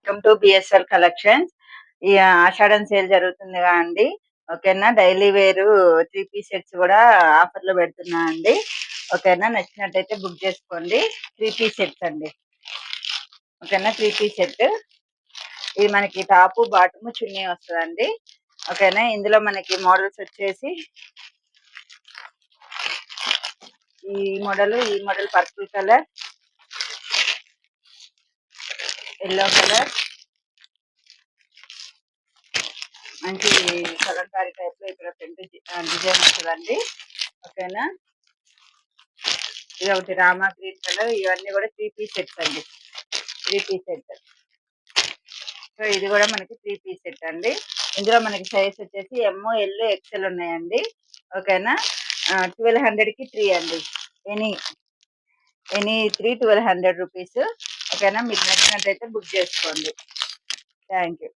Welcome to BSL collections. ఈ ఆషాఢం sale జరుగుతుందిగా అండి. ఓకేనా, డైలీ వేరు 3 పీస్ సెట్స్ కూడా ఆఫర్లో పెడుతున్నా అండి. ఓకేనా, నచ్చినట్టయితే బుక్ చేసుకోండి. 3 పీస్ సెట్స్ అండి. ఓకేనా, 3 పీస్ సెట్. ఇది మనకి టాపు బాటము చున్నీ వస్తుందండి. ఓకేనా, ఇందులో మనకి మోడల్స్ వచ్చేసి ఈ model purple colour, yellow colour, మంచి కలంకారీ టైప్ లో ఇక్కడ ఫ్రంట్ డిజైన్ వస్తుందండి. ఓకేనా, ఇది ఒకటి రామా గ్రీన్ కలర్. ఇవన్నీ కూడా 3 పీస్ సెట్స్ అండి. 3 పీస్ సెట్. సో ఇది కూడా మనకి 3 పీస్ సెట్ అండి. ఇందులో మనకి సైజ్ వచ్చేసి ML XL ఉన్నాయండి. ఓకేనా, 1200కి 3 అండి. Any any 3 1200 rupees. ఓకేనా, మీకు నచ్చినట్టయితే బుక్ చేసుకోండి. Thank you.